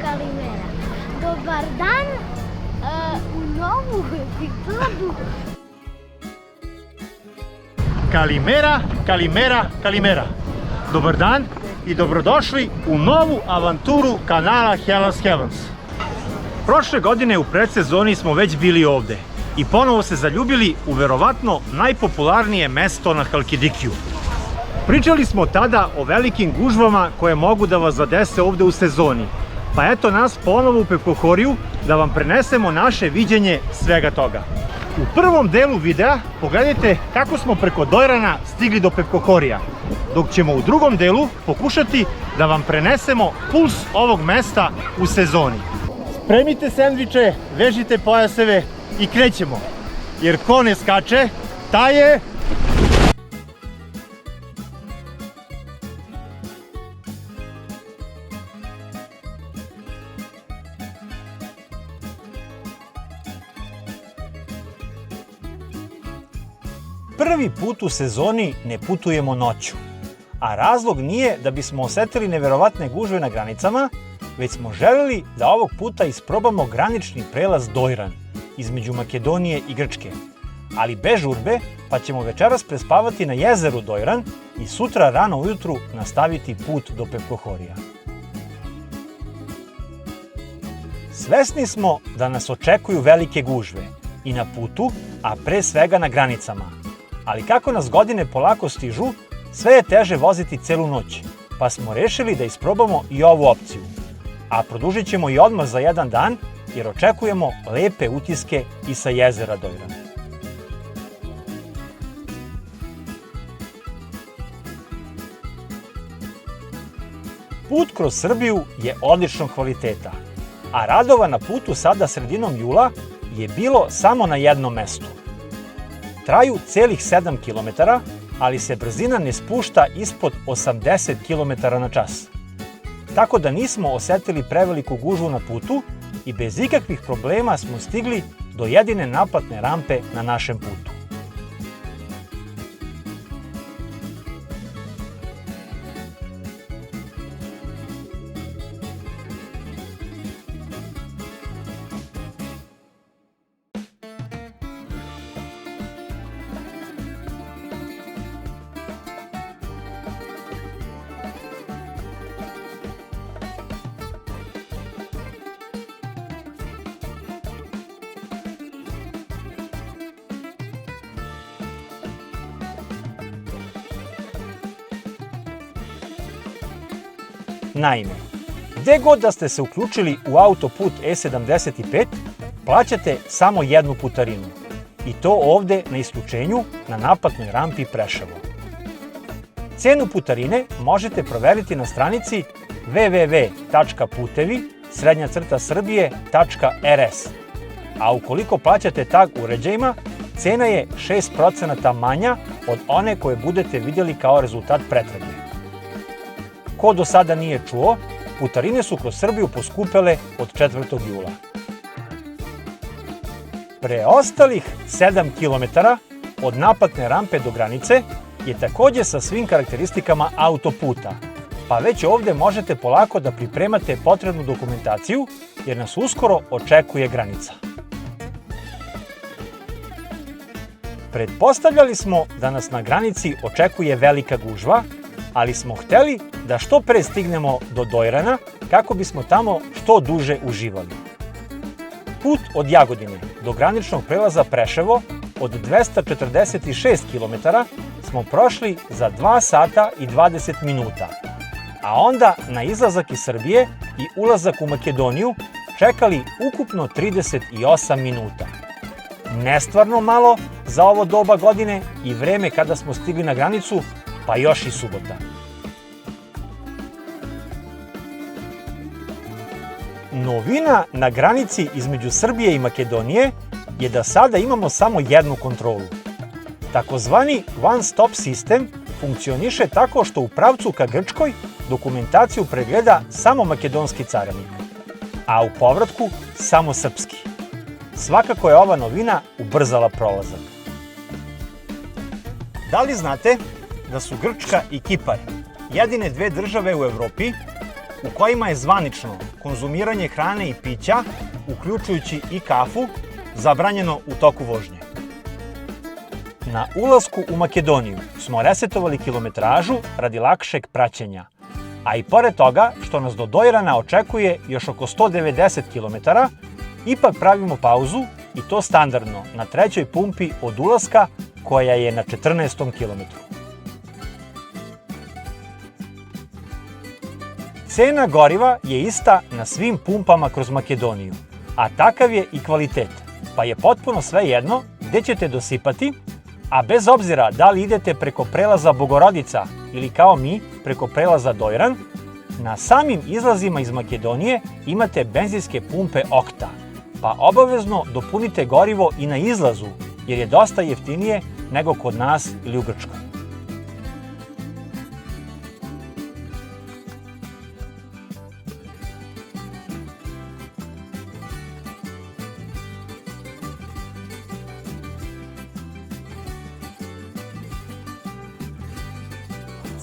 Kalimera. Dobar dan u novu epizodu. Kalimera, Kalimera, Kalimera. Dobar dan i dobrodošli u novu avanturu kanala Hellas Heavens. Prošle godine u predsezoni smo već bili ovde i ponovo se zaljubili u verovatno najpopularnije mesto na Halkidikiju. Pričali smo tada o velikim gužvama koje mogu da vas zadese ovde u sezoni. Pa eto nas ponovo u Pepkohoriju da vam prenesemo naše viđenje svega toga. U prvom delu videa pogledajte kako smo preko Dojrana stigli do Pepkohorija, dok ćemo u drugom delu pokušati da vam prenesemo puls ovog mesta u sezoni. Spremite sendviče, vežite pojaseve i krećemo, jer ko ne skače, taj je... Prvi put u sezoni ne putujemo noću, a razlog nije da bismo osetili neverovatne gužve na granicama, već smo želeli da ovog puta isprobamo granični prelaz Dojran između Makedonije i Grčke, ali bez žurbe, pa ćemo večeras prespavati na jezeru Dojran i sutra rano ujutru nastaviti put do Pepkohorija. Svesni smo da nas očekuju velike gužve i na putu, a pre svega na granicama. Ali kako nas godine polako stižu, sve je teže voziti celu noć, pa smo rešili da isprobamo i ovu opciju. A produžit ćemo i odmor za jedan dan, jer očekujemo lepe utiske i sa jezera Dojran. Put kroz Srbiju je odličnog kvaliteta, a radova na putu sada sredinom jula je bilo samo na jednom mestu. Traju celih 7 km, ali se brzina ne spušta ispod 80 km na čas. Tako da nismo osetili preveliku gužvu na putu i bez ikakvih problema smo stigli do jedine naplatne rampe na našem putu. Naime, gde god da ste se uključili u autoput E75, plaćate samo jednu putarinu. I to ovde na isključenju na naplatnoj rampi Preševo. Cenu putarine možete proveriti na stranici www.putevi_srbije.rs. A ukoliko plaćate tag uređajima, cena je 6% manja od one koje budete vidjeli kao rezultat pretrage. Ko do sada nije čuo, putarine su kroz Srbiju poskupele od 4. jula. Preostalih 7 km od naplatne rampe do granice je takođe sa svim karakteristikama autoputa, pa već ovde možete polako da pripremate potrebnu dokumentaciju jer nas uskoro očekuje granica. Pretpostavljali smo da nas na granici očekuje velika gužva, ali smo hteli da što pre stignemo do Dojrana kako bismo tamo što duže uživali. Put od Jagodine do graničnog prelaza Preševo od 246 km smo prošli za 2 sata i 20 minuta, a onda na izlazak iz Srbije i ulazak u Makedoniju čekali ukupno 38 minuta. Nestvarno malo za ovo doba godine i vreme kada smo stigli na granicu, pa još i subota. Novina na granici između Srbije i Makedonije je da sada imamo samo jednu kontrolu. Takozvani one-stop sistem funkcioniše tako što u pravcu ka Grčkoj dokumentaciju pregleda samo makedonski carinik, a u povratku samo srpski. Svakako je ova novina ubrzala prolazak. Da li znate da su Grčka i Kipar jedine dve države u Evropi u kojima je zvanično konzumiranje hrane i pića, uključujući i kafu, zabranjeno u toku vožnje. Na ulasku u Makedoniju smo resetovali kilometražu radi lakšeg praćenja, a i pored toga što nas do Dojrana očekuje još oko 190 km, ipak pravimo pauzu i to standardno na trećoj pumpi od ulaska koja je na 14. kilometru. Cena goriva je ista na svim pumpama kroz Makedoniju, a takav je i kvalitet, pa je potpuno svejedno gde ćete dosipati, a bez obzira da li idete preko prelaza Bogorodica ili kao mi preko prelaza Dojran, na samim izlazima iz Makedonije imate benzinske pumpe Okta, pa obavezno dopunite gorivo i na izlazu, jer je dosta jeftinije nego kod nas ili u Grčkoj.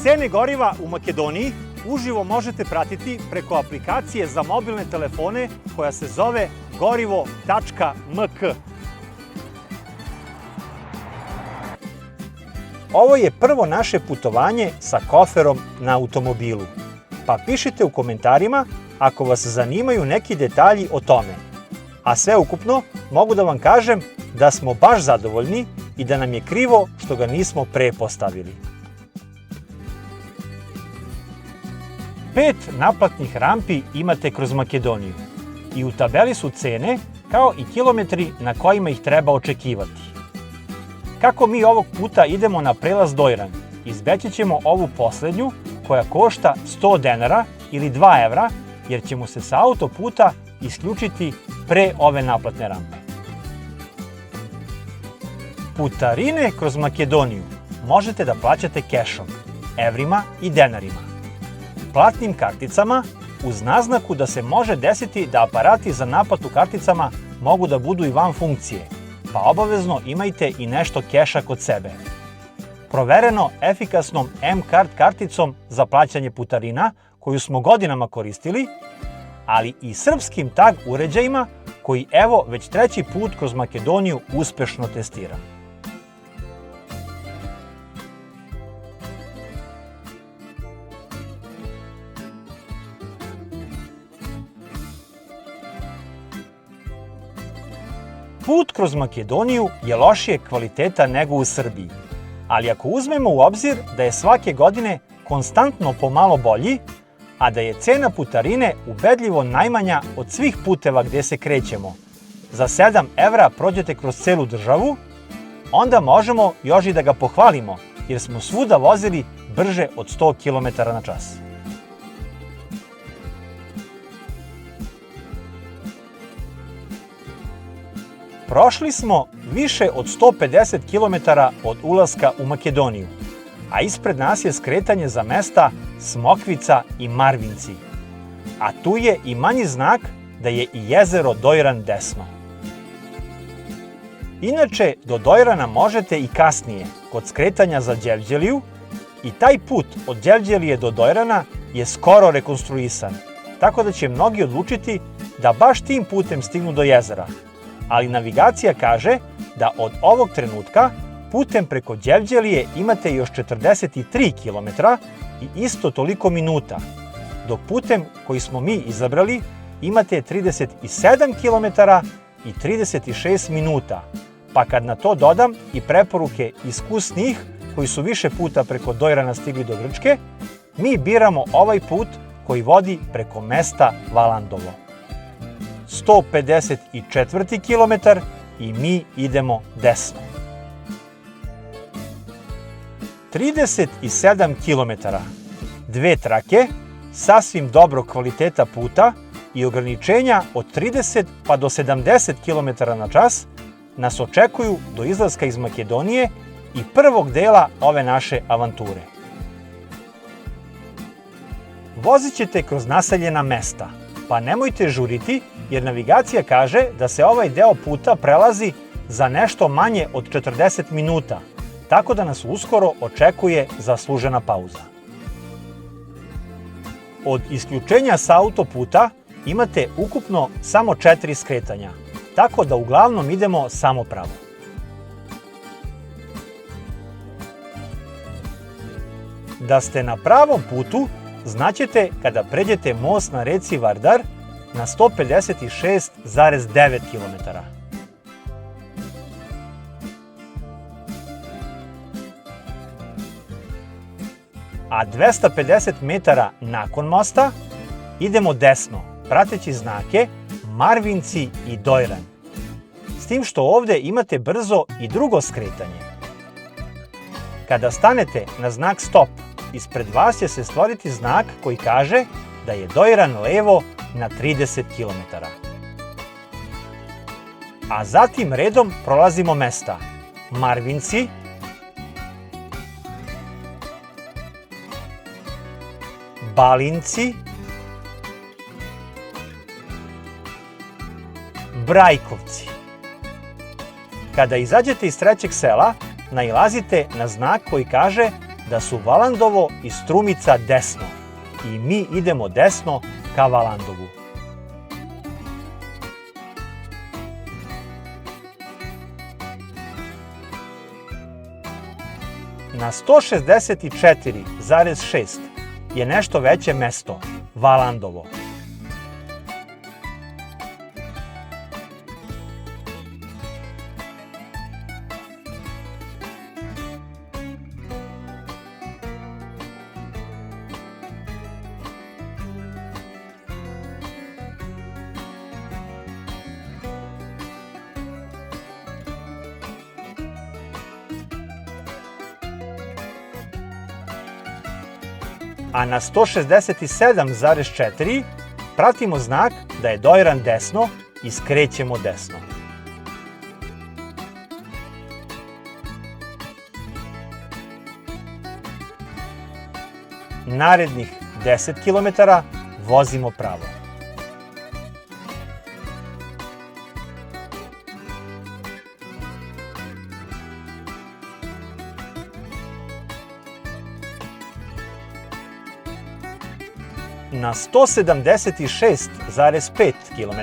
Cene goriva u Makedoniji uživo možete pratiti preko aplikacije za mobilne telefone koja se zove gorivo.mk. Ovo je prvo naše putovanje sa koferom na automobilu, pa pišite u komentarima ako vas zanimaju neki detalji o tome. A sve ukupno mogu da vam kažem da smo baš zadovoljni i da nam je krivo što ga nismo pre postavili. 5 naplatnih rampi imate kroz Makedoniju i u tabeli su cene kao i kilometri na kojima ih treba očekivati. Kako mi ovog puta idemo na prelaz Dojran, izbeći ćemo ovu poslednju koja košta 100 denara ili 2 evra, jer ćemo se sa autoputa isključiti pre ove naplatne rampe. Putarine kroz Makedoniju možete da plaćate kešom, evrima i denarima. Platnim karticama uz naznaku da se može desiti da aparati za naplatu karticama mogu da budu i van funkcije, pa obavezno imajte i nešto keša kod sebe. Provereno efikasnom M-Card karticom za plaćanje putarina, koju smo godinama koristili, ali i srpskim tag uređajima koji evo već treći put kroz Makedoniju uspešno testiram. Put kroz Makedoniju je lošijeg kvaliteta nego u Srbiji, ali ako uzmemo u obzir da je svake godine konstantno pomalo bolji, a da je cena putarine ubedljivo najmanja od svih puteva gde se krećemo, za 7 evra prođete kroz celu državu, onda možemo još i da ga pohvalimo, jer smo svuda vozili brže od 100 km na čas. Prošli smo više od 150 km od ulaska u Makedoniju, a ispred nas je skretanje za mesta Smokvica i Marvinci. A tu je i manji znak da je i jezero Dojran desno. Inače, do Dojrana možete i kasnije, kod skretanja za Đevđeliju, i taj put od Đevđelije do Dojrana je skoro rekonstruisan, tako da će mnogi odlučiti da baš tim putem stignu do jezera. Ali navigacija kaže da od ovog trenutka putem preko Đevđelije imate još 43 km i isto toliko minuta, dok putem koji smo mi izabrali imate 37 km i 36 minuta, pa kad na to dodam i preporuke iskusnijih koji su više puta preko Dojrana stigli do Grčke, mi biramo ovaj put koji vodi preko mesta Valandovo. 154. kilometar i mi idemo desno. 37 kilometara, 2 trake, sasvim dobrog kvaliteta puta i ograničenja od 30 pa do 70 km na čas nas očekuju do izlaska iz Makedonije i prvog dela ove naše avanture. Vozit ćete kroz naseljena mesta, pa nemojte žuriti jer navigacija kaže da se ovaj deo puta prelazi za nešto manje od 40 minuta, tako da nas uskoro očekuje zaslužena pauza. Od isključenja sa autoputa imate ukupno samo 4 skretanja, tako da uglavnom idemo samo pravo. Da ste na pravom putu znaćete kada pređete most na reci Vardar na 156,9 km. A 250 metara nakon mosta idemo desno, prateći znake Marvinci i Dojran. S tim što ovde imate brzo i drugo skretanje. Kada stanete na znak stop, ispred vas će se stvoriti znak koji kaže da je Dojran levo na 30 km. A zatim redom prolazimo mesta Marvinci, Balinci, Brajkovci. Kada izađete iz trećeg sela, nailazite na znak koji kaže da su Valandovo i Strumica desno i mi idemo desno ka Valandovu. Na 164,6 je nešto veće mesto, Valandovo. A na 167,4 pratimo znak da je Dojran desno i skrećemo desno. Narednih 10 km vozimo pravo. Na 176,5 km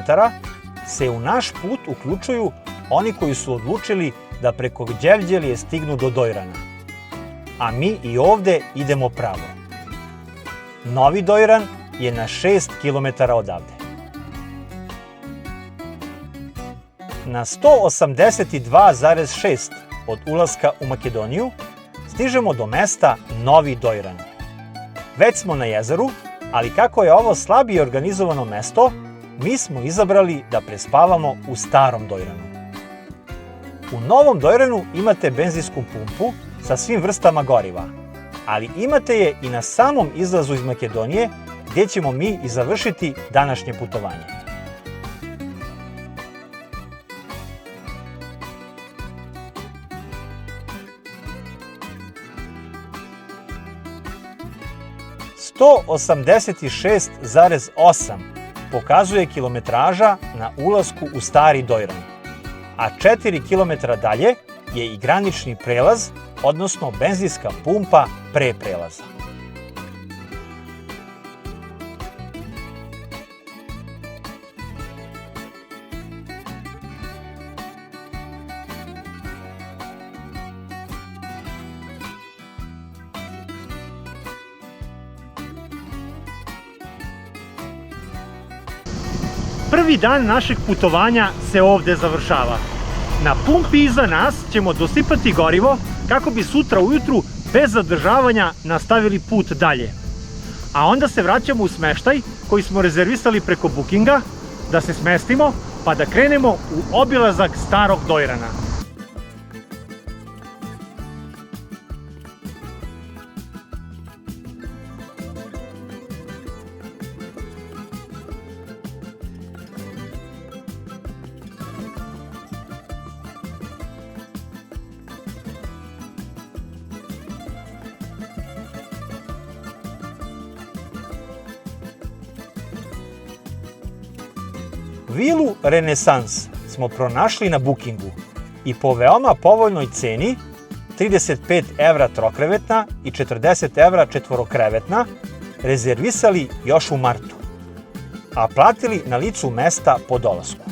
se u naš put uključuju oni koji su odlučili da preko Đevđelije stignu do Dojrana. A mi i ovde idemo pravo. Novi Dojran je na 6 km odavde. Na 182,6 od ulaska u Makedoniju stižemo do mesta Novi Dojran. Već smo na jezeru, ali kako je ovo slabije organizovano mesto, mi smo izabrali da prespavamo u Starom Dojranu. U Novom Dojranu imate benzinsku pumpu sa svim vrstama goriva, ali imate je i na samom izlazu iz Makedonije, gdje ćemo mi i završiti današnje putovanje. To 86,8 pokazuje kilometraža na ulasku u Stari Dojran, a 4 km dalje je i granični prelaz, odnosno benzinska pumpa pre prelaza. Prvi dan našeg putovanja se ovde završava. Na pumpi iza nas ćemo dosipati gorivo kako bi sutra ujutru bez zadržavanja nastavili put dalje. A onda se vraćamo u smeštaj koji smo rezervisali preko Bookinga, da se smestimo pa da krenemo u obilazak Starog Dojrana. Vilu Renesans smo pronašli na Bookingu i po veoma povoljnoj ceni, 35 € trokrevetna i 40 € četvorokrevetna, rezervisali još u martu, a platili na licu mesta po dolasku.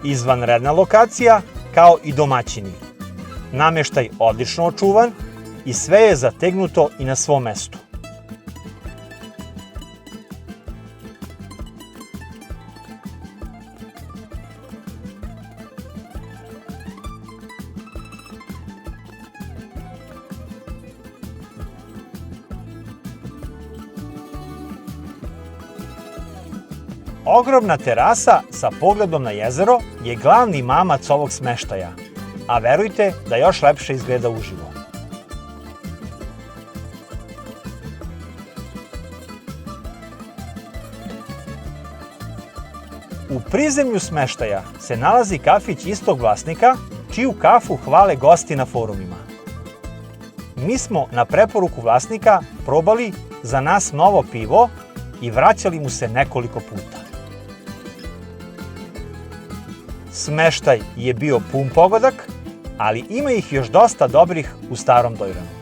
Izvanredna lokacija, kao i domaćini. Nameštaj odlično očuvan i sve je zategnuto i na svom mestu. Ogromna terasa sa pogledom na jezero je glavni mamac ovog smeštaja, a verujte da još lepše izgleda uživo. U prizemlju smeštaja se nalazi kafić istog vlasnika, čiju kafu hvale gosti na forumima. Mi smo na preporuku vlasnika probali za nas novo pivo i vraćali mu se nekoliko puta. Smeštaj je bio pun pogodak, ali ima ih još dosta dobrih u Starom Dojranu.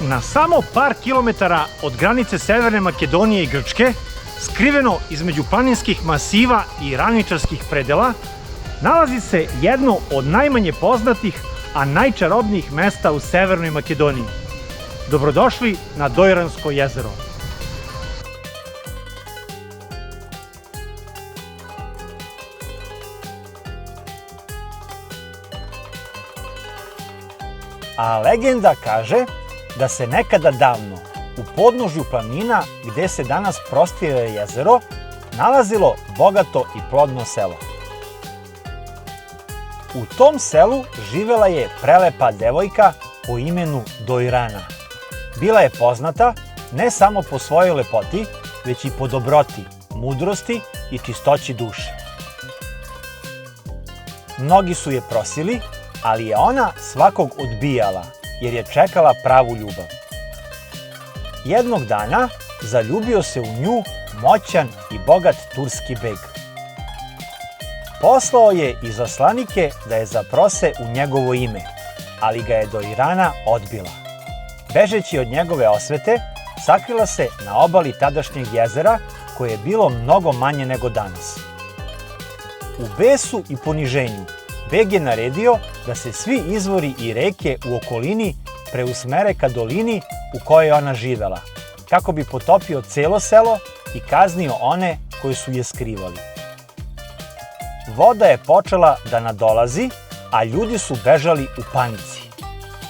Na samo par kilometara od granice Severne Makedonije i Grčke, skriveno između planinskih masiva i ravničarskih predela, nalazi se jedno od najmanje poznatih, a najčarobnijih mesta u Severnoj Makedoniji. Dobrodošli na Dojransko jezero. A legenda kaže da se nekada davno u podnožju planina gde se danas prostire jezero nalazilo bogato i plodno selo. U tom selu živela je prelepa devojka po imenu Dojrana. Bila je poznata ne samo po svojoj lepoti, već i po dobroti, mudrosti i čistoći duše. Mnogi su je prosili, ali je ona svakog odbijala, jer je čekala pravu ljubav. Jednog dana zaljubio se u nju moćan i bogat turski beg. Poslao je izaslanike da je zaprose u njegovo ime, ali ga je Dojrana odbila. Bežeći od njegove osvete, sakrila se na obali tadašnjeg jezera, koje je bilo mnogo manje nego danas. U besu i poniženju, beg je naredio da se svi izvori i reke u okolini preusmere ka dolini u kojoj je ona živela, kako bi potopio celo selo i kaznio one koji su je skrivali. Voda je počela da nadolazi, a ljudi su bežali u panici.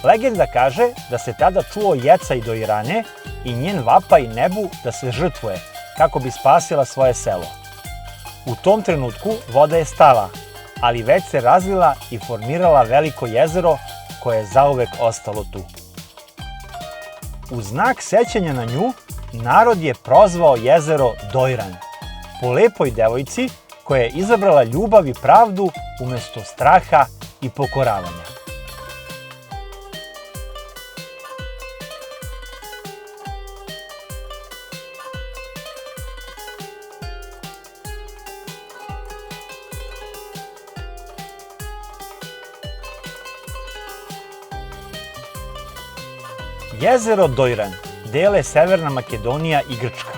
Legenda kaže da se tada čuo jecaj Dojrane i njen vapaj nebu da se žrtvuje, kako bi spasila svoje selo. U tom trenutku voda je stala, ali već se razlila i formirala veliko jezero koje je zauvek ostalo tu. U znak sećanja na nju, narod je prozvao jezero Dojran, po lepoj devojci koja je izabrala ljubav i pravdu umesto straha i pokoravanja. Jezero Dojran dele Severna Makedonija i Grčka,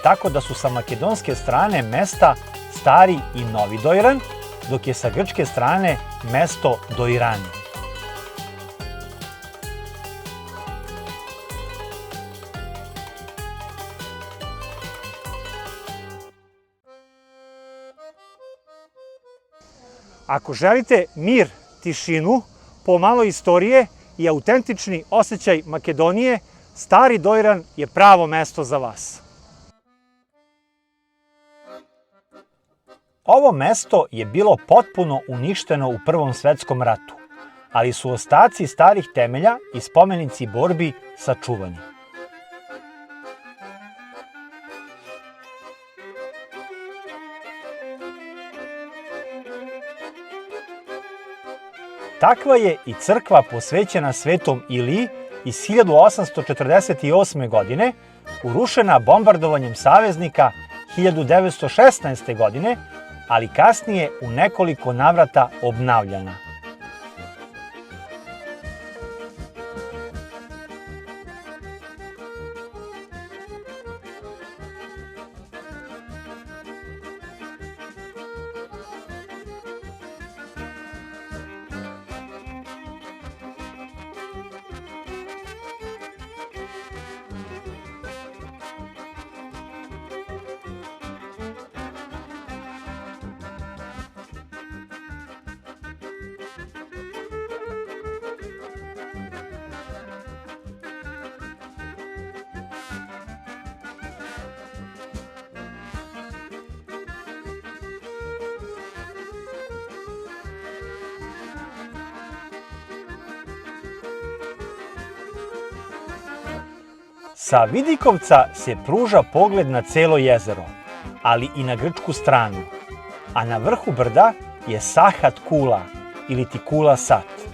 tako da su sa makedonske strane mesta Stari i Novi Dojran, dok je sa grčke strane mesto Dojrani. Ako želite mir, tišinu, pomalo istorije i autentični osjećaj Makedonije, Stari Dojran je pravo mesto za vas. Ovo mesto je bilo potpuno uništeno u Prvom svetskom ratu, ali su ostaci starih temelja i spomenici borbi sačuvani. Takva je i crkva posvećena Svetom Iliji iz 1848. godine, urušena bombardovanjem saveznika 1916. godine, ali kasnije u nekoliko navrata obnavljana. Sa vidikovca se pruža pogled na celo jezero, ali i na grčku stranu, a na vrhu brda je Sahat Kula ili ti Kula Sat.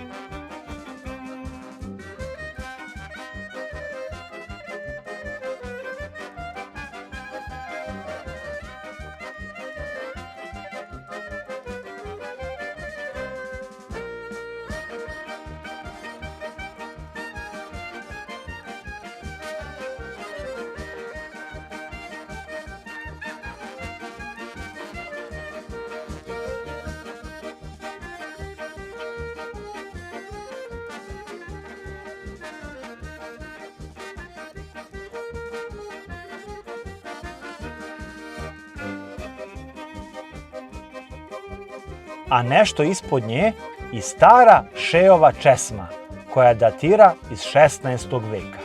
A nešto ispod nje i stara Šeova česma, koja datira iz 16. veka.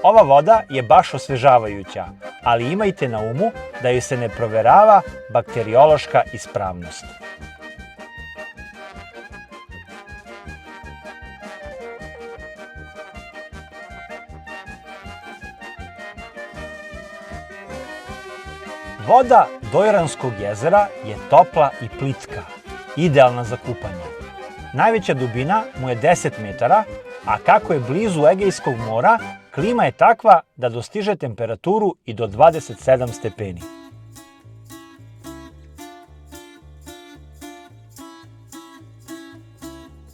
Ova voda je baš osvežavajuća, ali imajte na umu da joj se ne proverava bakteriološka ispravnost. Voda Dojranskog jezera je topla i plitka, idealna za kupanje. Najveća dubina mu je 10 metara, a kako je blizu Egejskog mora, klima je takva da dostiže temperaturu i do 27 stepeni.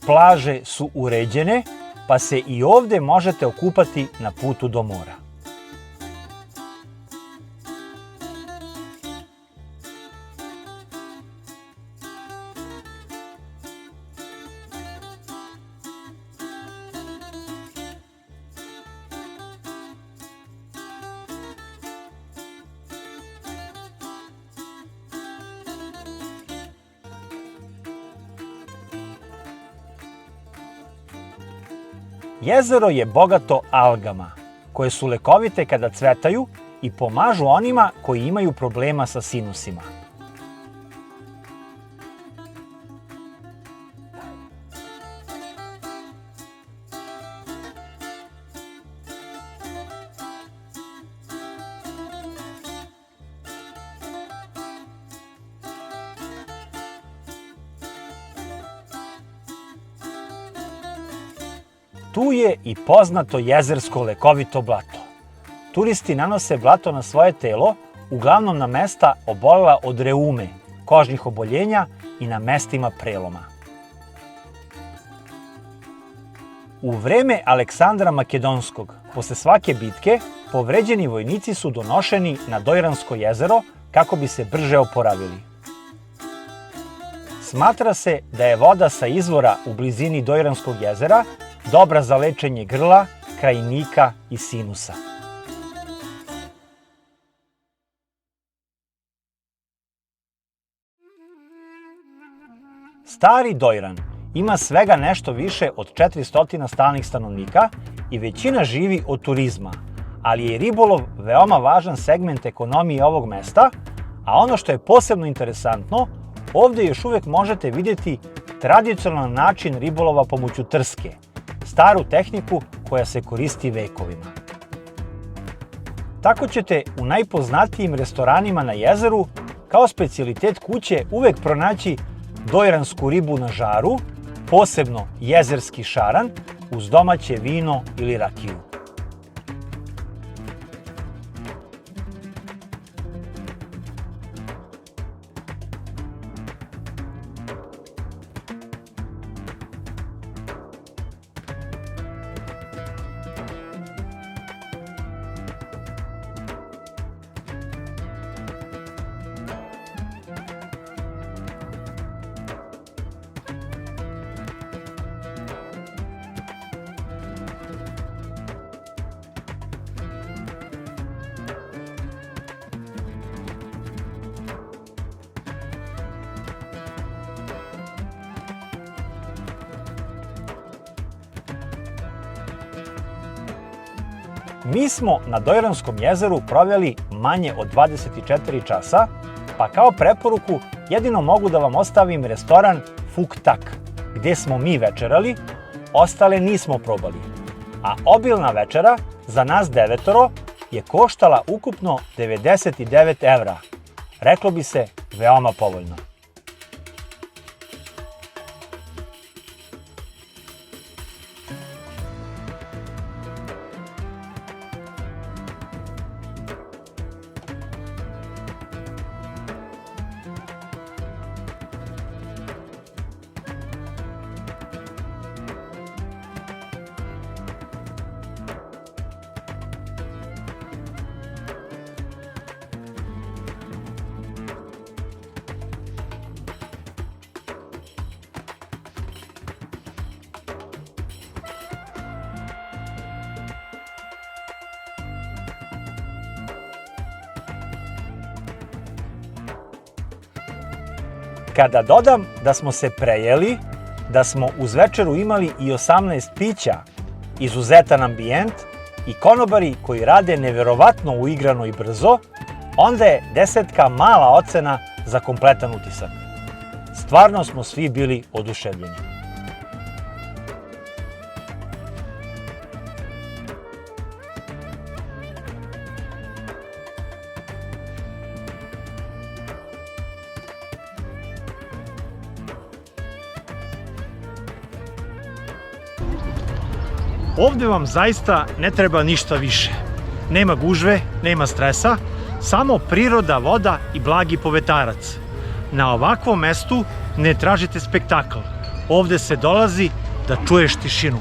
Plaže su uređene, pa se i ovde možete okupati na putu do mora. Jezero je bogato algama, koje su lekovite kada cvetaju i pomažu onima koji imaju problema sa sinusima. Tu je i poznato jezersko lekovito blato. Turisti nanose blato na svoje telo, uglavnom na mesta obolela od reume, kožnih oboljenja i na mestima preloma. U vreme Aleksandra Makedonskog, posle svake bitke, povređeni vojnici su donošeni na Dojransko jezero kako bi se brže oporavili. Smatra se da je voda sa izvora u blizini Dojranskog jezera dobra za lečenje grla, krajnika i sinusa. Stari Dojran ima svega nešto više od 400 stalnih stanovnika i većina živi od turizma, ali je ribolov veoma važan segment ekonomije ovog mesta, a ono što je posebno interesantno, ovde još uvek možete vidjeti tradicionalan način ribolova pomoću trske, staru tehniku koja se koristi vekovima. Tako ćete u najpoznatijim restoranima na jezeru kao specijalitet kuće uvek pronaći dojransku ribu na žaru, posebno jezerski šaran, uz domaće vino ili rakiju. Mi smo na Dojranskom jezeru proveli manje od 24 časa, pa kao preporuku jedino mogu da vam ostavim restoran Phuc Tak, gde smo mi večerali, ostale nismo probali. A obilna večera za nas 9 je koštala ukupno 99 evra. Reklo bi se veoma povoljno. Kada dodam da smo se prejeli, da smo uz večeru imali i 18 pića, izuzetan ambijent i konobari koji rade neverovatno uigrano i brzo, onda je 10 mala ocena za kompletan utisak. Stvarno smo svi bili oduševljeni. Ovde vam zaista ne treba ništa više. Nema gužve, nema stresa, samo priroda, voda i blagi povetarac. Na ovakvom mestu ne tražite spektakl. Ovde se dolazi da čuješ tišinu.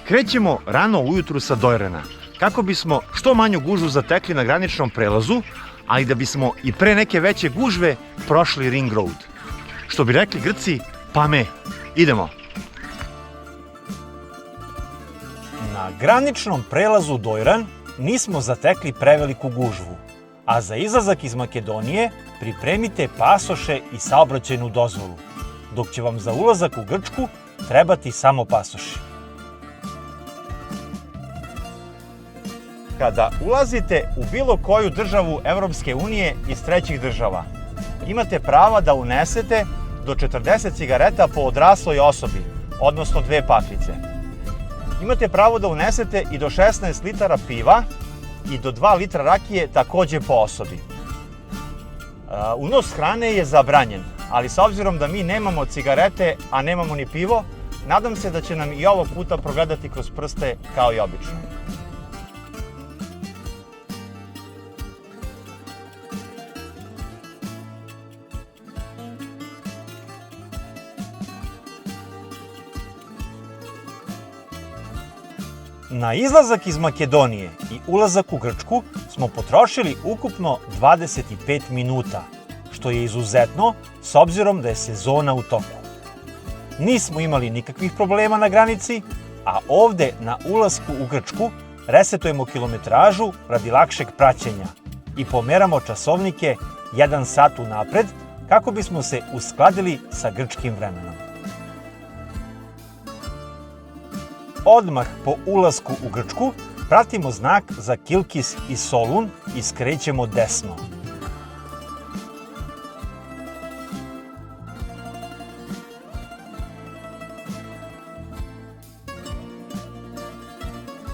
Krećemo rano ujutru sa Dojrana, kako bismo što manju gužvu zatekli na graničnom prelazu, ali da bismo i pre neke veće gužve prošli Ring Road. Što bi rekli Grci, pame, idemo! Na graničnom prelazu Dojran nismo zatekli preveliku gužvu, a za izlazak iz Makedonije pripremite pasoše i saobraćajnu dozvolu, dok će vam za ulazak u Grčku trebati samo pasoši. Kada ulazite u bilo koju državu Evropske unije iz trećih država, imate prava da unesete do 40 cigareta po odrasloj osobi, odnosno 2 paklice. Imate pravo da unesete i do 16 litara piva i do 2 litra rakije takođe po osobi. Unos hrane je zabranjen, ali s obzirom da mi nemamo cigarete, a nemamo ni pivo, nadam se da će nam i ovog puta progledati kroz prste kao i obično. Na izlazak iz Makedonije i ulazak u Grčku smo potrošili ukupno 25 minuta, što je izuzetno s obzirom da je sezona u toku. Nismo imali nikakvih problema na granici, a ovde na ulasku u Grčku resetujemo kilometražu radi lakšeg praćenja i pomeramo časovnike 1 sat unapred kako bismo se uskladili sa grčkim vremenom. Odmah po ulasku u Grčku pratimo znak za Kilkis i Solun i skrećemo desno.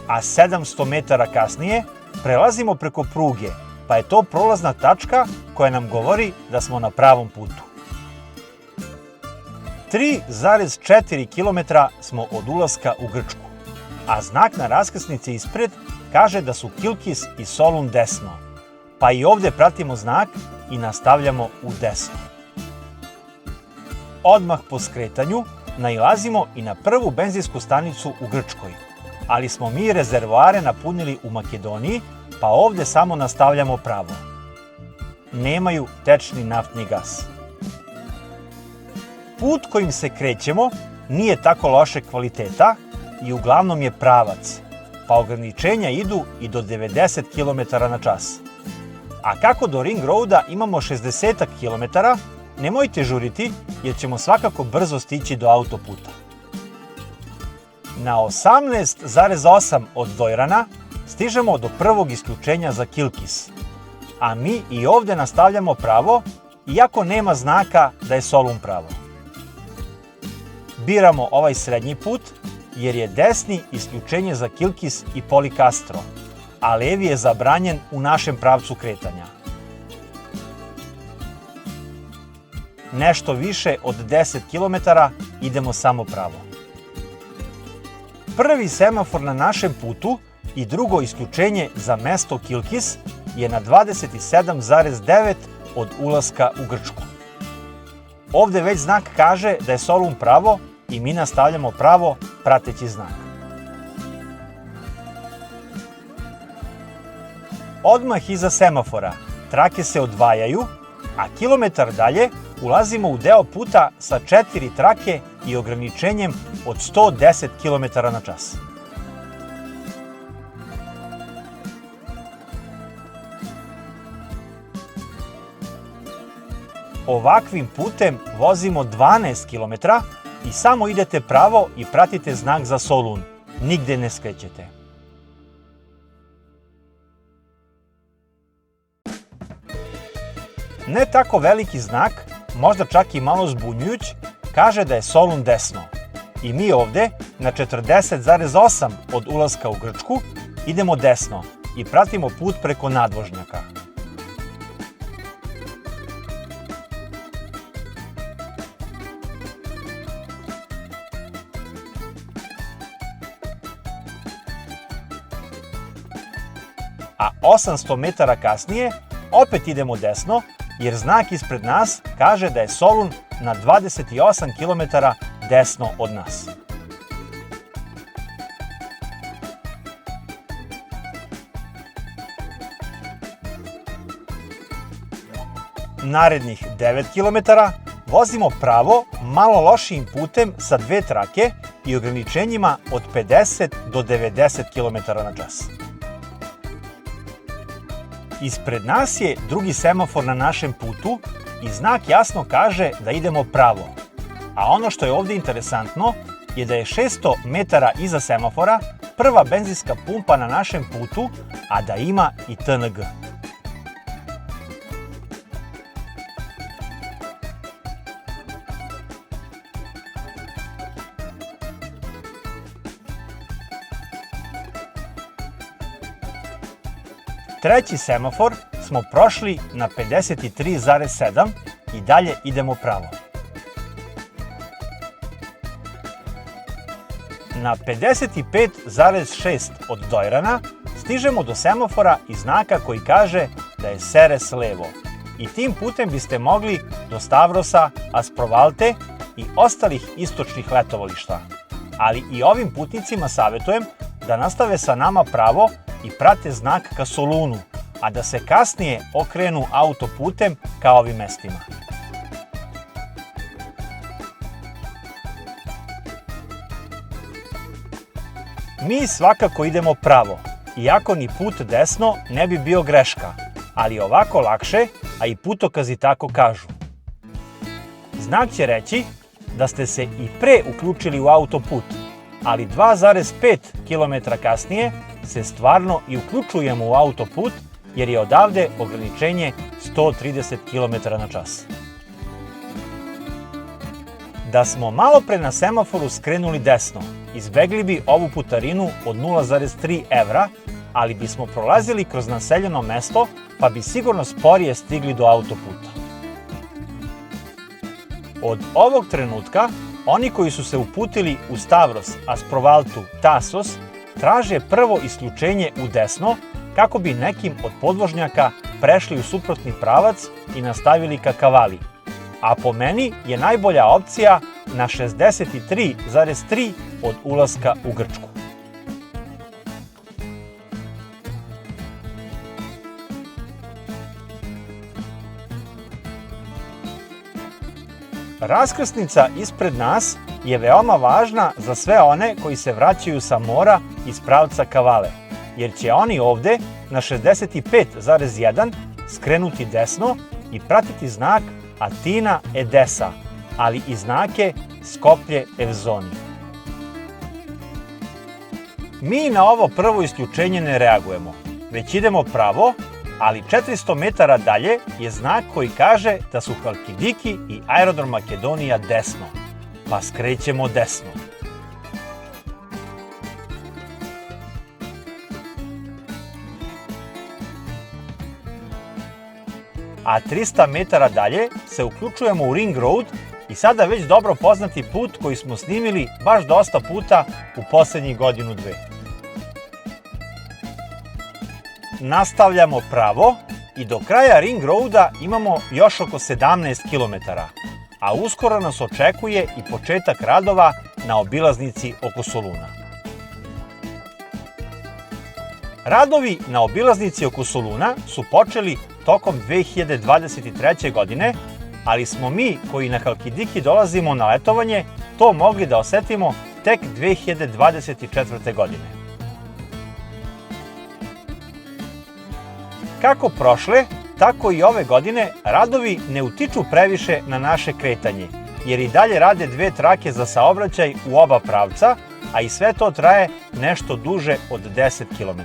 A 700 metara kasnije prelazimo preko pruge, pa je to prolazna tačka koja nam govori da smo na pravom putu. 3,4 km smo od ulaska u Grčku, a znak na raskrsnici ispred kaže da su Kilkis i Solun desno, pa i ovde pratimo znak i nastavljamo u desno. Odmah po skretanju nailazimo i na prvu benzinsku stanicu u Grčkoj, ali smo mi rezervoare napunili u Makedoniji, pa ovde samo nastavljamo pravo. Nemaju tečni naftni gas. Put kojim se krećemo nije tako loše kvaliteta i uglavnom je pravac, pa ograničenja idu i do 90 km na čas. A kako do Ring Roada imamo 60 km, nemojte žuriti jer ćemo svakako brzo stići do autoputa. Na 18,8 od Dojrana stižemo do prvog isključenja za Kilkis, a mi i ovde nastavljamo pravo, iako nema znaka da je Solun pravo. Biramo ovaj srednji put jer je desni isključenje za Kilkis i Polikastro, a levi je zabranjen u našem pravcu kretanja. Nešto više od 10 km idemo samo pravo. Prvi semafor na našem putu i drugo isključenje za mesto Kilkis je na 27,9 od ulaska u Grčku. Ovde već znak kaže da je Solun pravo i mi nastavljamo pravo prateći znak. Odmah iza semafora trake se odvajaju, a kilometar dalje ulazimo u deo puta sa 4 trake i ograničenjem od 110 km na čas. Ovakvim putem vozimo 12 km i samo idete pravo i pratite znak za Solun. Nigde ne skrećete. Ne tako veliki znak, možda čak i malo zbunjujuć, kaže da je Solun desno. I mi ovde, na 40,8 od ulaska u Grčku, idemo desno i pratimo put preko nadvožnjaka. A 800 metara kasnije opet idemo desno, jer znak ispred nas kaže da je Solun na 28 km desno od nas. Narednih 9 km vozimo pravo malo lošijim putem sa 2 trake i ograničenjima od 50 do 90 km na čas. Ispred nas je drugi semafor na našem putu i znak jasno kaže da idemo pravo. A ono što je ovdje interesantno je da je 600 metara iza semafora prva benzinska pumpa na našem putu, a da ima i TNG. Treći semafor smo prošli na 53,7 i dalje idemo pravo. Na 55,6 od Dojrana stižemo do semafora i znaka koji kaže da je Ceres levo. I tim putem biste mogli do Stavrosa, Asprovalte i ostalih istočnih letovališta. Ali i ovim putnicima savjetujem da nastave sa nama pravo i prate znak ka Solunu, a da se kasnije okrenu autoputem ka ovim mestima. Mi svakako idemo pravo, iako ni put desno ne bi bio greška, ali ovako lakše, a i putokazi tako kažu. Znak će reći da ste se i pre uključili u autoput, ali 2,5 km kasnije se stvarno i uključujemo u autoput jer je odavde ograničenje 130 km/h. Da smo malo pre na semaforu skrenuli desno, izbegli bi ovu putarinu od 0,3 evra, ali bismo prolazili kroz naseljeno mesto pa bi sigurno sporije stigli do autoputa. Od ovog trenutka, oni koji su se uputili u Stavros, Asprovaltu, Tasos, traže prvo isključenje u desno kako bi nekim od podvožnjaka prešli u suprotni pravac i nastavili ka Kavali. A po meni je najbolja opcija na 63,3 od ulaska u Grčku. Raskrsnica ispred nas je veoma važna za sve one koji se vraćaju sa mora iz pravca Kavale, jer će oni ovde na 65,1 skrenuti desno i pratiti znak Atina Edesa, ali i znake Skoplje Evzoni. Mi na ovo prvo isključenje ne reagujemo, već idemo pravo, ali 400 metara dalje je znak koji kaže da su Halkidiki i aerodrom Makedonija desno, pa skrećemo desno. A 300 metara dalje se uključujemo u Ring Road i sada već dobro poznati put koji smo snimili baš dosta puta u poslednjih godinu dve. Nastavljamo pravo i do kraja Ring Roada imamo još oko 17 km, a uskoro nas očekuje i početak radova na obilaznici oko Soluna. Radovi na obilaznici oko Soluna su počeli tokom 2023. godine, ali smo mi koji na Halkidiki dolazimo na letovanje to mogli da osetimo tek 2024. godine. Kako prošle, tako i ove godine radovi ne utiču previše na naše kretanje, jer i dalje rade dve trake za saobraćaj u oba pravca, a i sve to traje nešto duže od 10 km.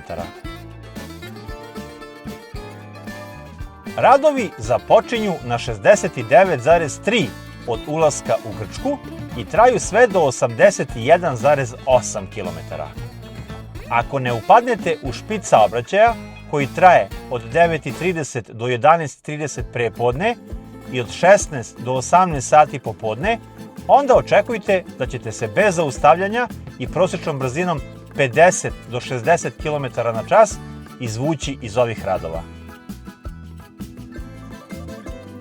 Radovi započinju na 69,3 od ulaska u Grčku i traju sve do 81,8 km. Ako ne upadnete u špic saobraćaja, koji traje od 9:30 do 11:30 prepodne i od 16 do 18 sati popodne, onda očekujte da ćete se bez zaustavljanja i prosječnom brzinom 50 do 60 km/h izvući iz ovih radova.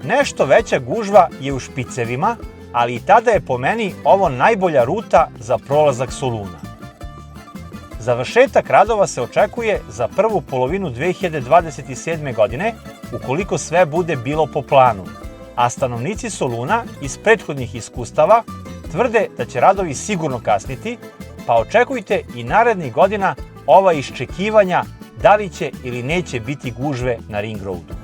Nešto veća gužva je u špicevima, ali i tada je po meni ovo najbolja ruta za prolazak Soluna. Završetak radova se očekuje za prvu polovinu 2027. godine, ukoliko sve bude bilo po planu, a stanovnici Soluna iz prethodnih iskustava tvrde da će radovi sigurno kasniti, pa očekujte i narednih godina ova iščekivanja da li će ili neće biti gužve na Ring Roadu.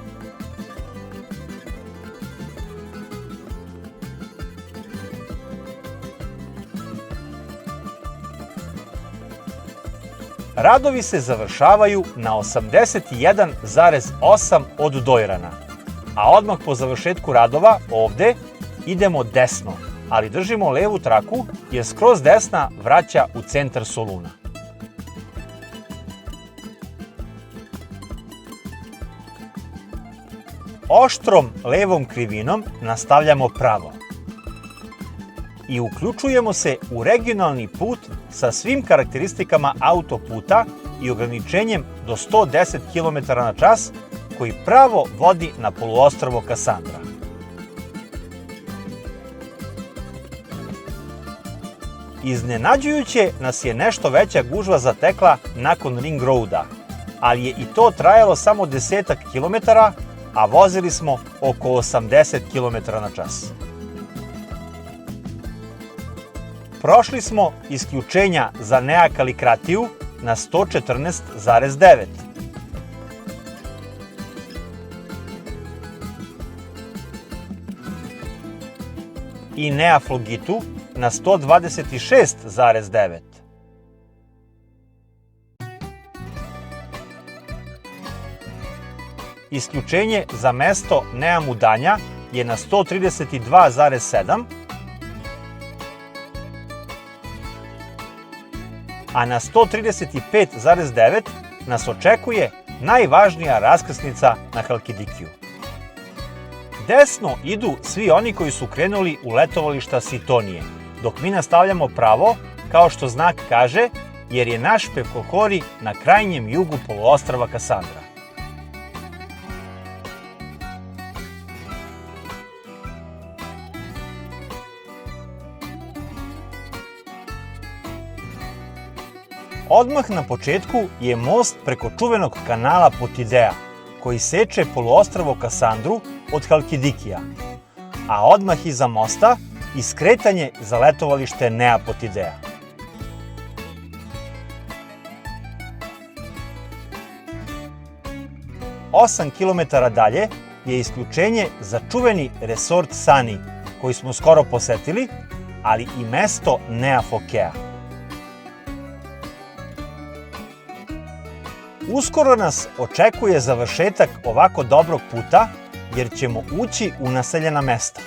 Radovi se završavaju na 81,8 od Dojrana, a odmah po završetku radova ovde idemo desno, ali držimo levu traku jer skroz desna vraća u centar Soluna. Oštrom levom krivinom nastavljamo pravo i uključujemo se u regionalni put sa svim karakteristikama autoputa i ograničenjem do 110 km/h koji pravo vodi na poluostrvo Kasandra. Iznenađujuće nas je nešto veća gužva zatekla nakon Ring Roada, ali je i to trajalo samo 10 km, a vozili smo oko 80 km/h. Prošli smo isključenja za Nea Kalikratiju na 114,9. I Nea Flogitu na 126,9. Isključenje za mesto Nea Mudanja je na 132,7, a na 135,9 nas očekuje najvažnija raskrsnica na Halkidikiju. Desno idu svi oni koji su krenuli u letovališta Sitonije, dok mi nastavljamo pravo, kao što znak kaže, jer je naš Pevkohori na krajnjem jugu poluostrva Kasandra. Odmah na početku je most preko čuvenog kanala Potidea, koji seče poluostrvo Kasandru od Halkidikija, a odmah iza mosta i skretanje za letovalište Nea Potidea. Osam kilometara dalje je isključenje za čuveni resort Sani, koji smo skoro posetili, ali i mesto Nea Fokea. Uskoro nas očekuje završetak ovako dobrog puta, jer ćemo ući u naseljena mesta.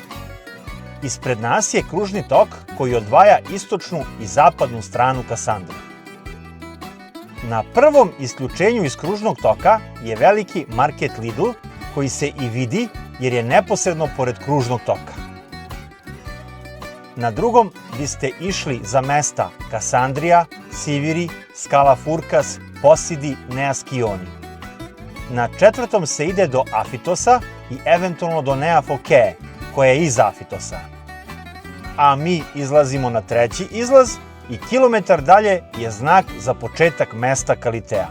Ispred nas je kružni tok koji odvaja istočnu i zapadnu stranu Kasandre. Na prvom isključenju iz kružnog toka je veliki market Lidl, koji se i vidi jer je neposredno pored kružnog toka. Na drugom biste išli za mesta Kasandrija, Siviri, Skala Furkas, Posidi, Nea Skioni. Na četvrtom se ide do Afitosa i eventualno do Nea Fokee, koja je iza Afitosa. A mi izlazimo na treći izlaz i kilometar dalje je znak za početak mesta Kalitea.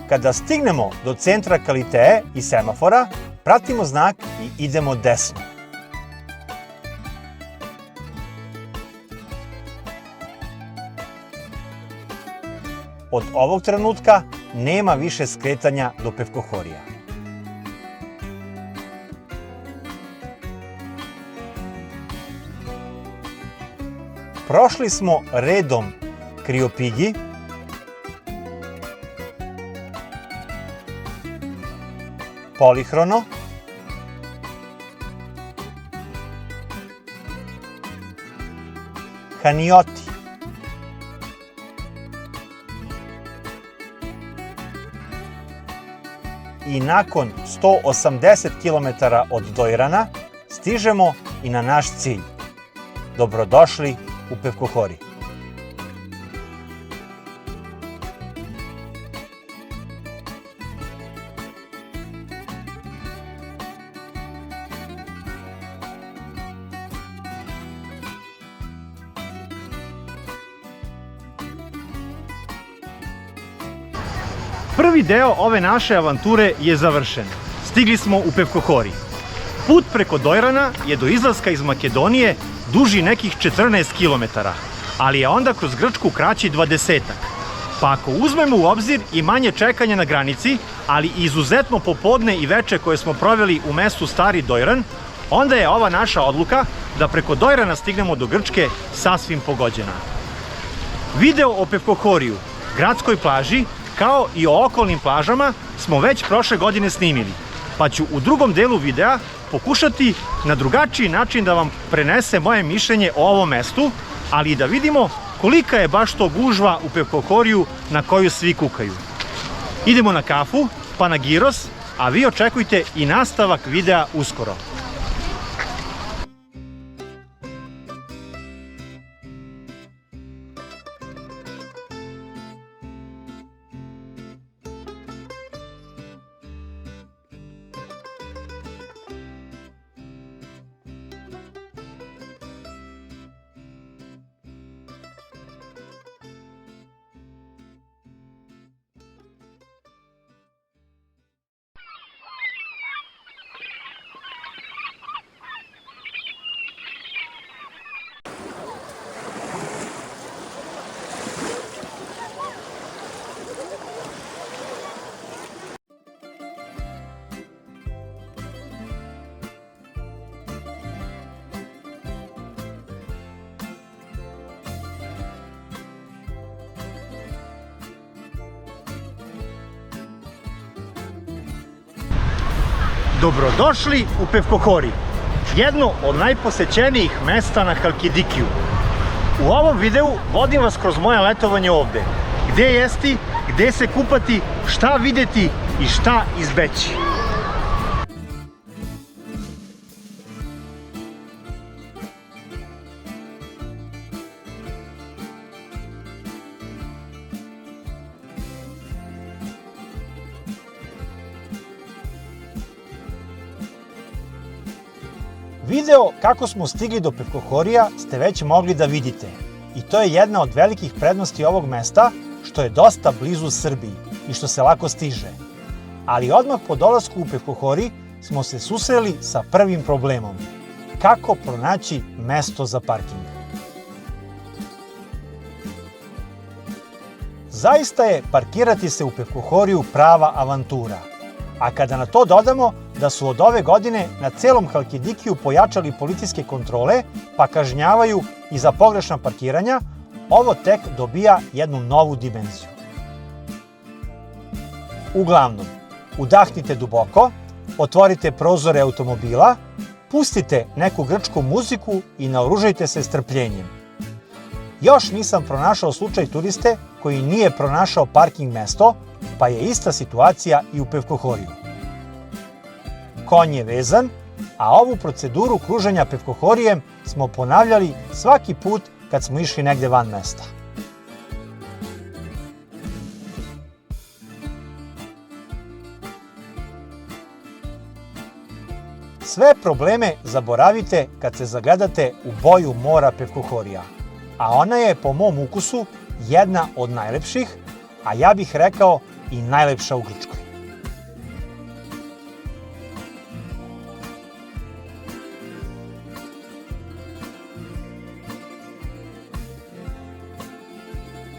Kada stignemo do centra Kalitee i semafora, pratimo znak i idemo desno. Od ovog trenutka nema više skretanja do Pevkohorija. Prošli smo redom Kriopigi, Polihrono, Hanioti, i nakon 180 km od Dojrana stižemo i na naš cilj. Dobrodošli u Pevkohori. Prvi deo ove naše avanture je završen. Stigli smo u Pevkohori. Put preko Dojrana je do izlaska iz Makedonije duži nekih 14 km, ali je onda kroz Grčku kraći 20-ak. Pa ako uzmemo u obzir i manje čekanja na granici, ali i izuzetno popodne i veče koje smo proveli u mestu Stari Dojran, onda je ova naša odluka da preko Dojrana stignemo do Grčke sasvim pogođena. Video o Pevkohoriju, gradskoj plaži, kao i o okolnim plažama smo već prošle godine snimili, pa ću u drugom delu videa pokušati na drugačiji način da vam prenesem moje mišljenje o ovom mestu, ali i da vidimo kolika je baš to gužva u Pevkohoriju na koju svi kukaju. Idemo na kafu, pa na giros, a vi očekujte i nastavak videa uskoro. Dobrodošli u Pevkohori, jedno od najposećenijih mesta na Halkidikiju. U ovom videu vodim vas kroz moje letovanje ovde. Gde jesti, gde se kupati, šta videti i šta izbeći. Video kako smo stigli do Pevkohorija ste već mogli da vidite. I to je jedna od velikih prednosti ovog mesta, što je dosta blizu Srbiji i što se lako stiže. Ali odmah po dolasku u Pevkohori smo se susreli sa prvim problemom. Kako pronaći mesto za parking? Zaista je parkirati se u Pevkohoriju prava avantura. A kada na to dodamo da su od ove godine na celom Halkidikiju pojačali policijske kontrole, pa kažnjavaju i za pogrešna parkiranja, ovo tek dobija jednu novu dimenziju. Uglavnom, udahnite duboko, otvorite prozore automobila, pustite neku grčku muziku i naoružajte se strpljenjem. Još nisam pronašao slučaj turiste koji nije pronašao parking mesto, pa je ista situacija i u Pevkohoriju. Konj je vezan, a ovu proceduru kruženja Pevkohorijem smo ponavljali svaki put kad smo išli negde van mesta. Sve probleme zaboravite kad se zagledate u boju mora Pevkohorija, a ona je po mom ukusu jedna od najlepših, a ja bih rekao i najlepša u Grčkoj.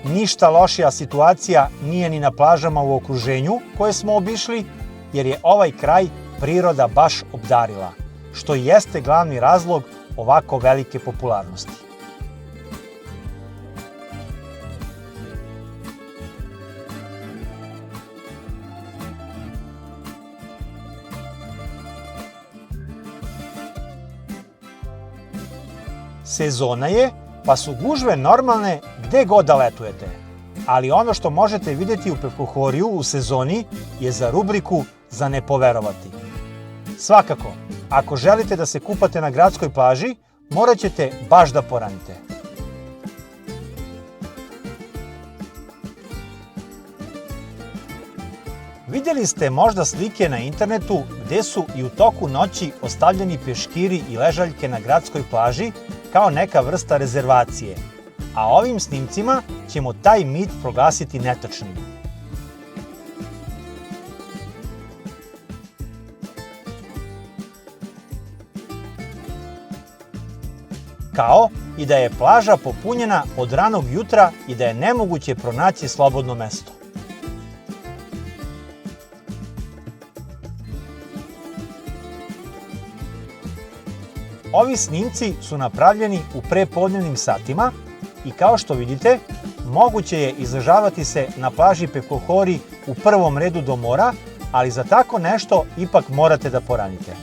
Ništa lošija situacija nije ni na plažama u okruženju koje smo obišli, jer je ovaj kraj priroda baš obdarila, što i jeste glavni razlog ovako velike popularnosti. Sezona je, pa su gužve normalne gde god da letujete. Ali ono što možete videti u Pevkohoriju u sezoni je za rubriku za ne poverovati. Svakako, ako želite da se kupate na gradskoj plaži, morat ćete baš da poranite. Vidjeli ste možda slike na internetu gde su i u toku noći ostavljeni peškiri i ležaljke na gradskoj plaži kao neka vrsta rezervacije, a ovim snimcima ćemo taj mit proglasiti netačnim. Kao i da je plaža popunjena od ranog jutra i da je nemoguće pronaći slobodno mesto. Ovi snimci su napravljeni u prepodnevnim satima i kao što vidite, moguće je izležavati se na plaži Pevkohori u prvom redu do mora, ali za tako nešto ipak morate da poranite.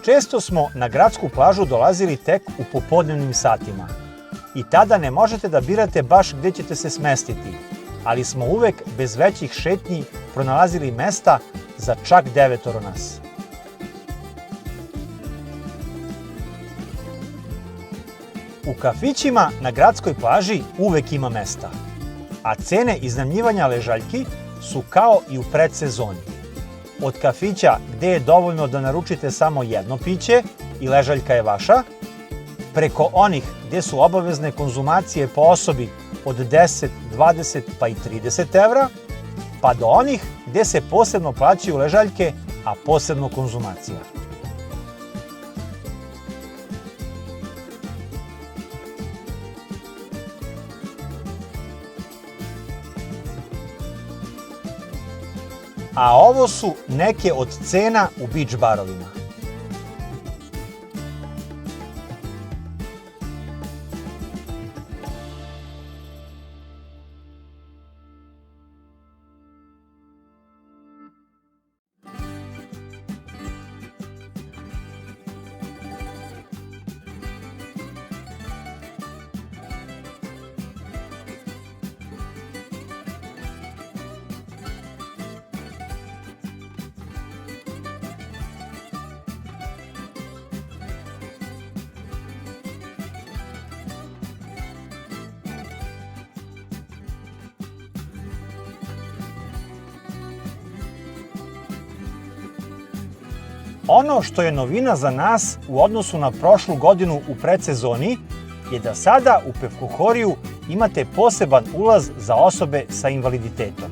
Često smo na gradsku plažu dolazili tek u popodnevnim satima i tada ne možete da birate baš gde ćete se smestiti, ali smo uvek bez većih šetnji pronalazili mesta za čak 9 nas. U kafićima na gradskoj plaži uvek ima mesta, a cene iznajmljivanja ležaljki su kao i u predsezoni. Od kafića gde je dovoljno da naručite samo jedno piće i ležaljka je vaša, preko onih gde su obavezne konzumacije po osobi od 10, 20 pa i 30 evra, pa do onih gde se posebno plaćaju ležaljke, a posebno konzumacija. A ovo su neke od cena u beach barovima. Ono što je novina za nas u odnosu na prošlu godinu u predsezoni je da sada u Pevkuhoriju imate poseban ulaz za osobe sa invaliditetom.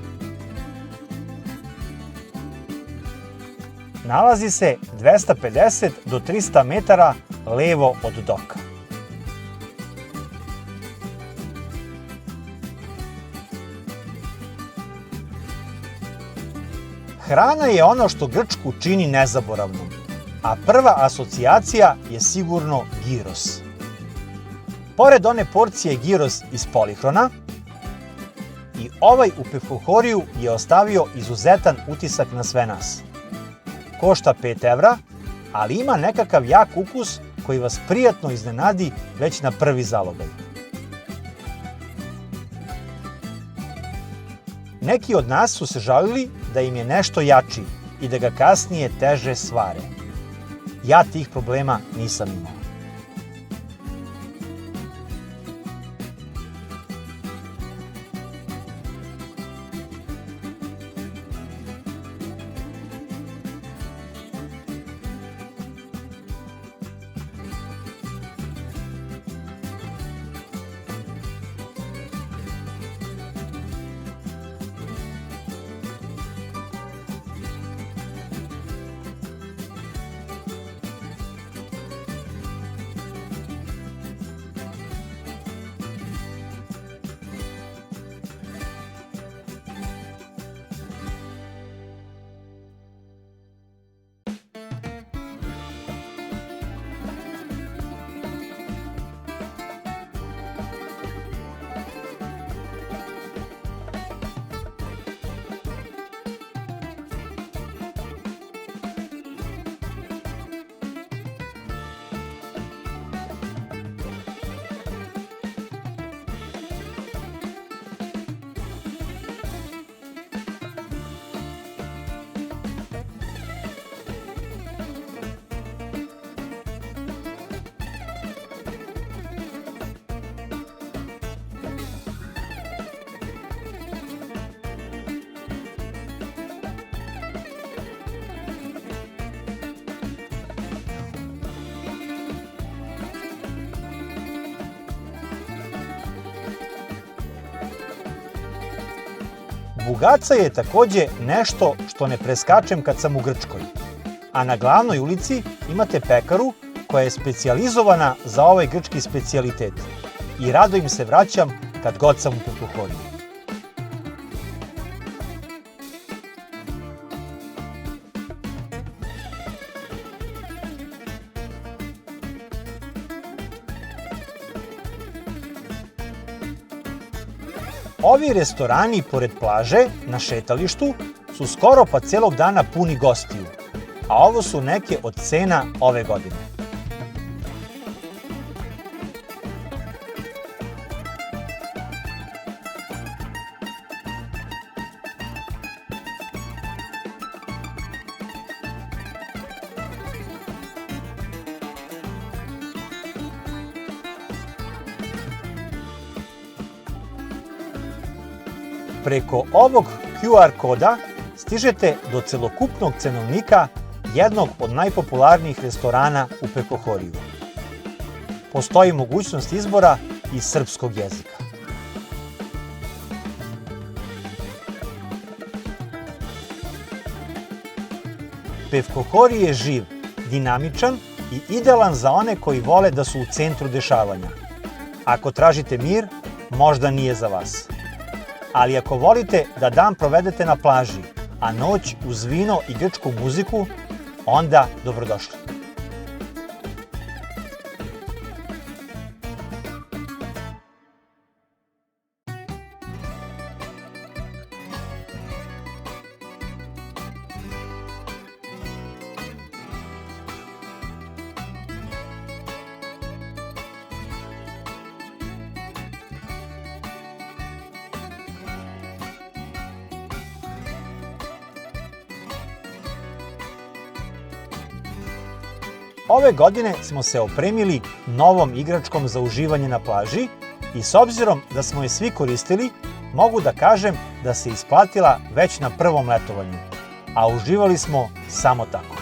Nalazi se 250 do 300 metara levo od doka. Hrana je ono što Grčku čini nezaboravnom, a prva asocijacija je sigurno gyros. Pored one porcije gyros iz Polihrona, i ovaj u Pevkuhoriju je ostavio izuzetan utisak na sve nas. Košta 5 evra, ali ima nekakav jak ukus koji vas prijatno iznenadi već na prvi zalogaj. Neki od nas su se žalili da im je nešto jači i da ga kasnije teže svare. Ja tih problema nisam imao. Bugaca je takođe nešto što ne preskačem kad sam u Grčkoj, a na glavnoj ulici imate pekaru koja je specijalizovana za ovaj grčki specijalitet i rado im se vraćam kad god sam u Pevkuhoriju. Ovi restorani pored plaže na šetalištu su skoro pa celog dana puni gostiju, a ovo su neke od cena ove godine. Preko ovog QR koda stižete do celokupnog cenovnika jednog od najpopularnijih restorana u Pekohoriju. Postoji mogućnost izbora iz srpskog jezika. Pevkohori je živ, dinamičan i idealan za one koji vole da su u centru dešavanja. Ako tražite mir, možda nije za vas. Ali ako volite da dan provedete na plaži, a noć uz vino i grčku muziku, onda dobrodošli. Ove godine smo se opremili novom igračkom za uživanje na plaži i s obzirom da smo je svi koristili, mogu da kažem da se isplatila već na prvom letovanju, a uživali smo samo tako.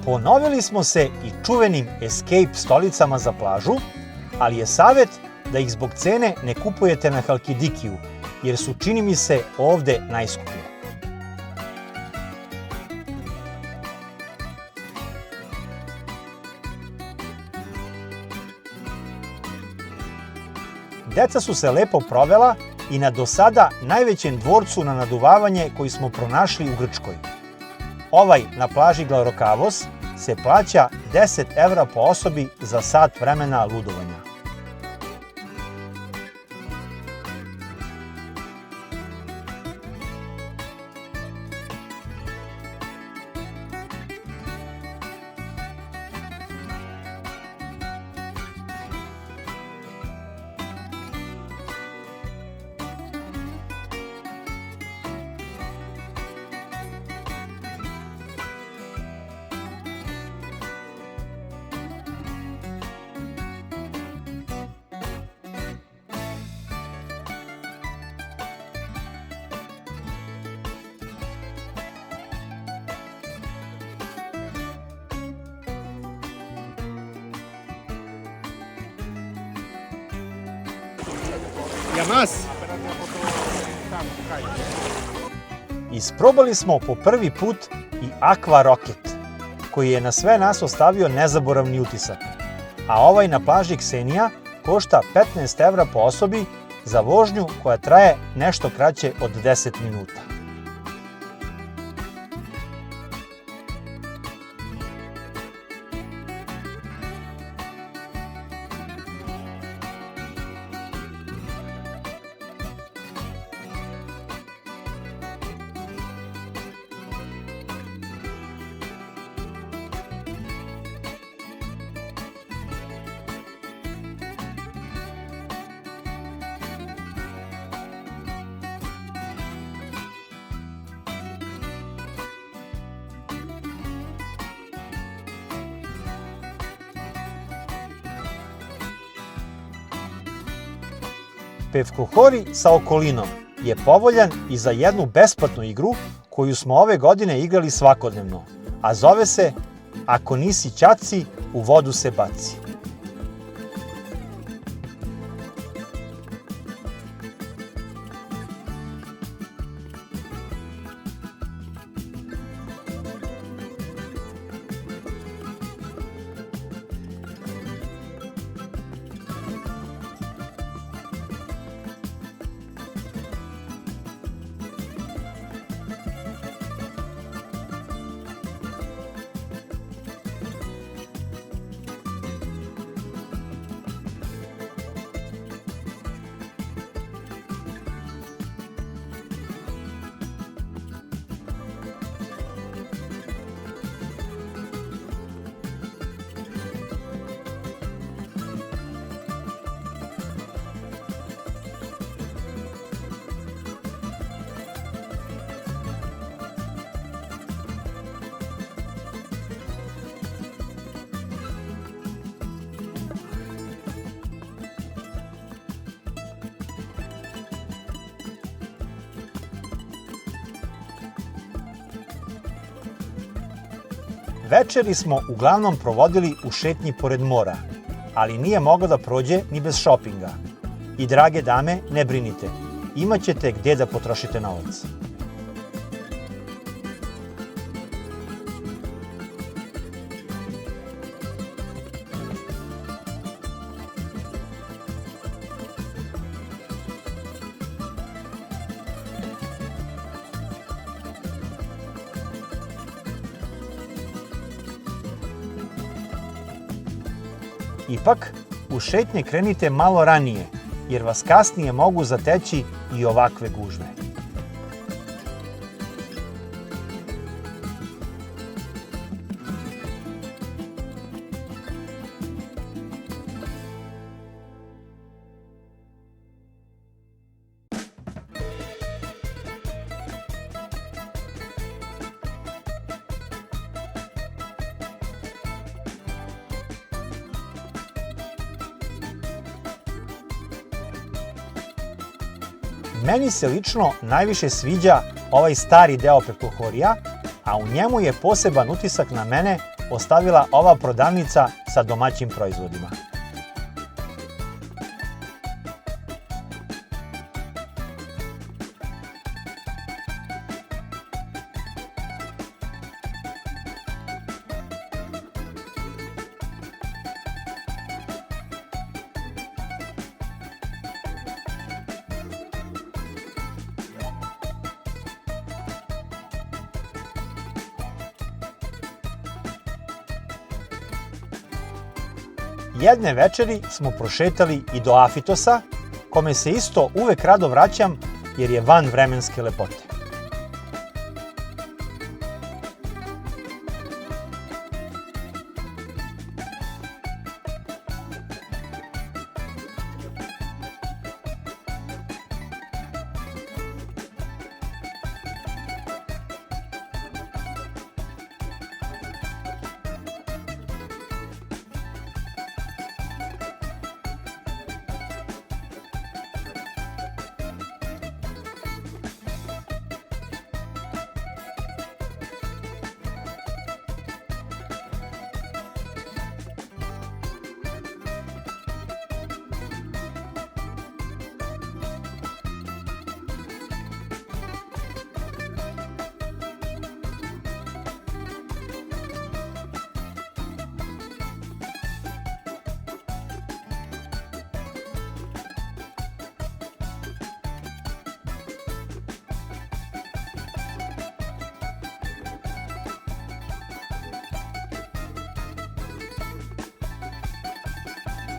Ponovili smo se i čuvenim Escape stolicama za plažu, ali je savjet da ih zbog cene ne kupujete na Halkidikiju, jer su, čini mi se, ovde najskuplje. Deca su se lepo provela i na do sada najvećem dvorcu na naduvavanje koji smo pronašli u Grčkoj. Ovaj na plaži Glorokavos se plaća 10 € po osobi za sat vremena ludovanja. Isprobali smo po prvi put i Aqua Rocket, koji je na sve nas ostavio nezaboravni utisak, a ovaj na plaži Ksenija košta 15 € po osobi za vožnju koja traje nešto kraće od 10 minuta. Pevkohori sa okolinom je povoljan i za jednu besplatnu igru koju smo ove godine igrali svakodnevno, a zove se Ako nisi ćaci, u vodu se baci. Večeri smo uglavnom provodili u šetnji pored mora, ali nije moglo da prođe ni bez šopinga. I drage dame, ne brinite, imat ćete gdje da potrošite novac. Ipak, u šetnje krenite malo ranije, jer vas kasnije mogu zateći i ovakve gužve. Meni se lično najviše sviđa ovaj stari deo Pekohorija, a u njemu je poseban utisak na mene ostavila ova prodavnica sa domaćim proizvodima. Jedne večeri smo prošetali i do Afitosa, kome se isto uvek rado vraćam jer je van vremenske lepote.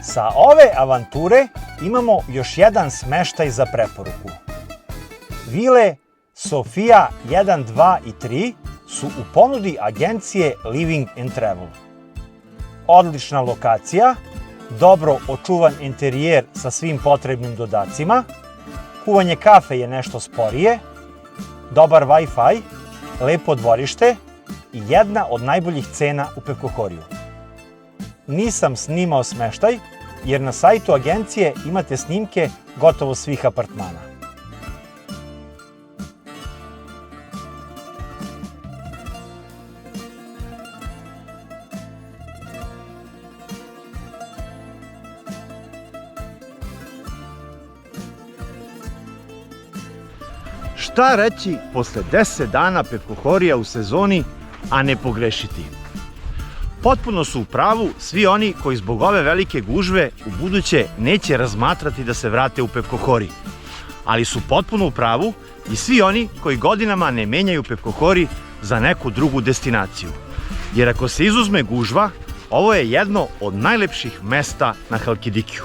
Sa ove avanture imamo još jedan smeštaj za preporuku. Vile Sofia 1, 2 i 3 su u ponudi agencije Living and Travel. Odlična lokacija, dobro očuvan interijer sa svim potrebnim dodacima, kuvanje kafe je nešto sporije, dobar Wi-Fi, lepo dvorište i jedna od najboljih cena u Pekohoriju. Nisam snimao smeštaj, jer na sajtu agencije imate snimke gotovo svih apartmana. Šta reći posle 10 dana Pekohorija u sezoni, a ne pogrešiti? Potpuno su u pravu svi oni koji zbog ove velike gužve u buduće neće razmatrati da se vrate u Pekohori. Ali su potpuno u pravu i svi oni koji godinama ne menjaju Pekohori za neku drugu destinaciju. Jer ako se izuzme gužva, ovo je jedno od najlepših mesta na Halkidikiju.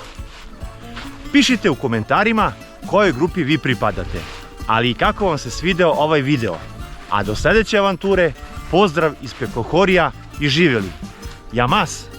Pišite u komentarima kojoj grupi vi pripadate, ali i kako vam se svideo ovaj video. A do sledeće avanture, pozdrav iz Pekohorija i živjeli! Yamas!